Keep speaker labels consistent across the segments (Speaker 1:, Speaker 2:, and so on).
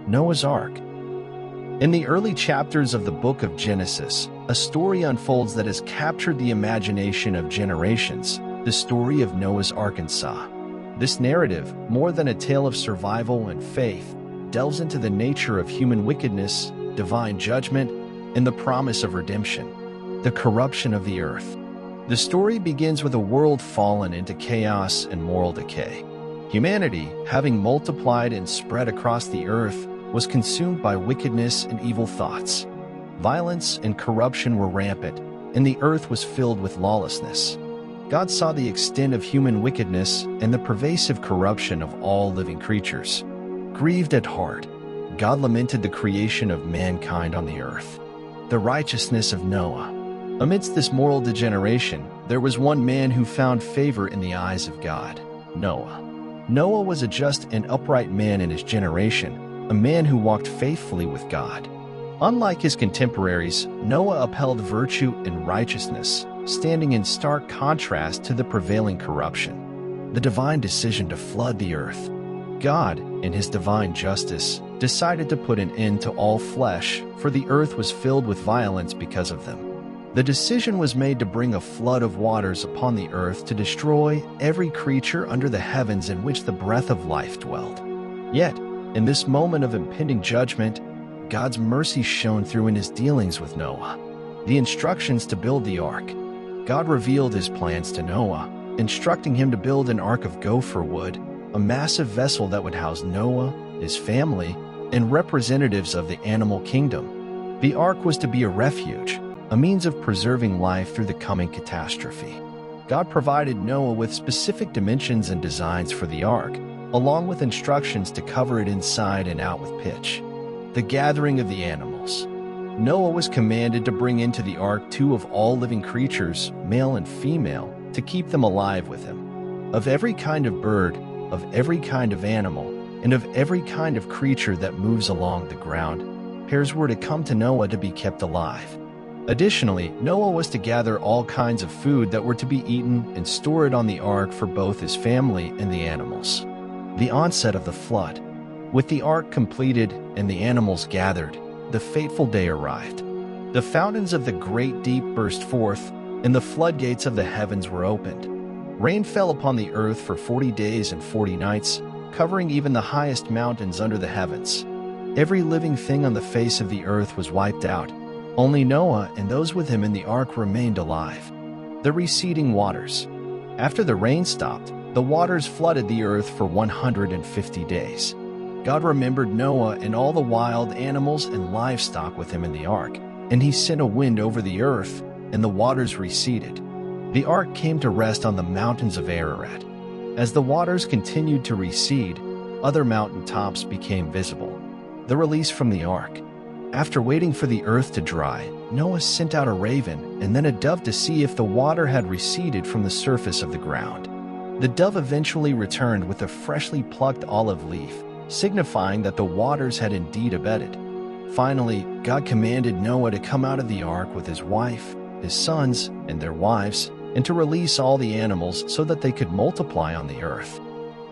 Speaker 1: Noah's Ark. In the early chapters of the book of Genesis, a story unfolds that has captured the imagination of generations, the story of Noah's Arkansas. This narrative, more than a tale of survival and faith, delves into the nature of human wickedness, divine judgment, and the promise of redemption, the corruption of the earth. The story begins with a world fallen into chaos and moral decay. Humanity, having multiplied and spread across the earth, was consumed by wickedness and evil thoughts. Violence and corruption were rampant, and the earth was filled with lawlessness. God saw the extent of human wickedness and the pervasive corruption of all living creatures. Grieved at heart, God lamented the creation of mankind on the earth. The righteousness of Noah. Amidst this moral degeneration, there was one man who found favor in the eyes of God: Noah. Noah was a just and upright man in his generation, a man who walked faithfully with God. Unlike his contemporaries, Noah upheld virtue and righteousness, standing in stark contrast to the prevailing corruption. The divine decision to flood the earth. God, in his divine justice, decided to put an end to all flesh, for the earth was filled with violence because of them. The decision was made to bring a flood of waters upon the earth to destroy every creature under the heavens in which the breath of life dwelled. Yet, in this moment of impending judgment, God's mercy shone through in his dealings with Noah. The instructions to build the ark. God revealed his plans to Noah, instructing him to build an ark of gopher wood, a massive vessel that would house Noah, his family, and representatives of the animal kingdom. The ark was to be a refuge, a means of preserving life through the coming catastrophe. God provided Noah with specific dimensions and designs for the ark, along with instructions to cover it inside and out with pitch. The gathering of the animals. Noah was commanded to bring into the ark 2 of all living creatures, male and female, to keep them alive with him. Of every kind of bird, of every kind of animal, and of every kind of creature that moves along the ground, pairs were to come to Noah to be kept alive. Additionally, Noah was to gather all kinds of food that were to be eaten and store it on the ark for both his family and the animals. The onset of the flood. With the ark completed and the animals gathered, the fateful day arrived. The fountains of the great deep burst forth, and the floodgates of the heavens were opened. Rain fell upon the earth for 40 days and 40 nights, covering even the highest mountains under the heavens. Every living thing on the face of the earth was wiped out. Only Noah and those with him in the ark remained alive. The receding waters. After the rain stopped, the waters flooded the earth for 150 days. God remembered Noah and all the wild animals and livestock with him in the ark, and he sent a wind over the earth, and the waters receded. The ark came to rest on the mountains of Ararat. As the waters continued to recede, other mountain tops became visible. The release from the ark. After waiting for the earth to dry, Noah sent out a raven and then a dove to see if the water had receded from the surface of the ground. The dove eventually returned with a freshly plucked olive leaf, signifying that the waters had indeed abated. Finally, God commanded Noah to come out of the ark with his wife, his sons, and their wives, and to release all the animals so that they could multiply on the earth.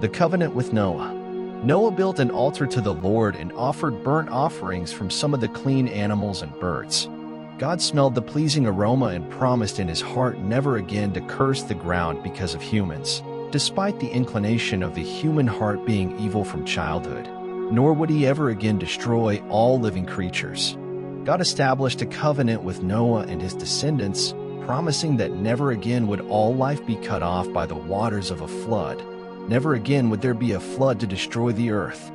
Speaker 1: The covenant with Noah. Noah built an altar to the Lord and offered burnt offerings from some of the clean animals and birds. God smelled the pleasing aroma and promised in his heart never again to curse the ground because of humans, despite the inclination of the human heart being evil from childhood, nor would he ever again destroy all living creatures. God established a covenant with Noah and his descendants, promising that never again would all life be cut off by the waters of a flood. Never again would there be a flood to destroy the earth.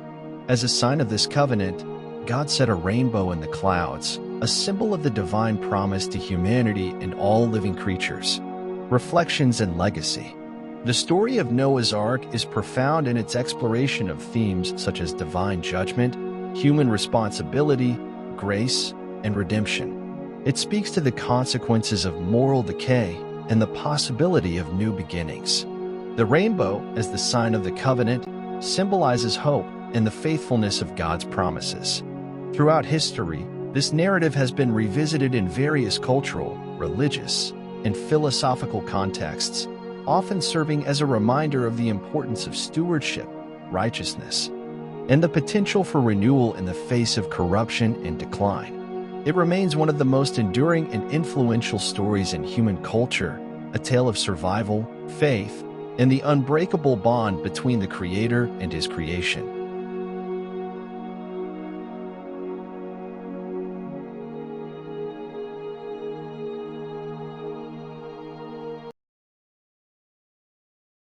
Speaker 1: As a sign of this covenant, God set a rainbow in the clouds, a symbol of the divine promise to humanity and all living creatures. Reflections and legacy. The story of Noah's Ark is profound in its exploration of themes such as divine judgment, human responsibility, grace, and redemption. It speaks to the consequences of moral decay and the possibility of new beginnings. The rainbow, as the sign of the covenant, symbolizes hope and the faithfulness of God's promises. Throughout history, this narrative has been revisited in various cultural, religious, and philosophical contexts, often serving as a reminder of the importance of stewardship, righteousness, and the potential for renewal in the face of corruption and decline. It remains one of the most enduring and influential stories in human culture, a tale of survival, faith, and the unbreakable bond between the Creator and His creation.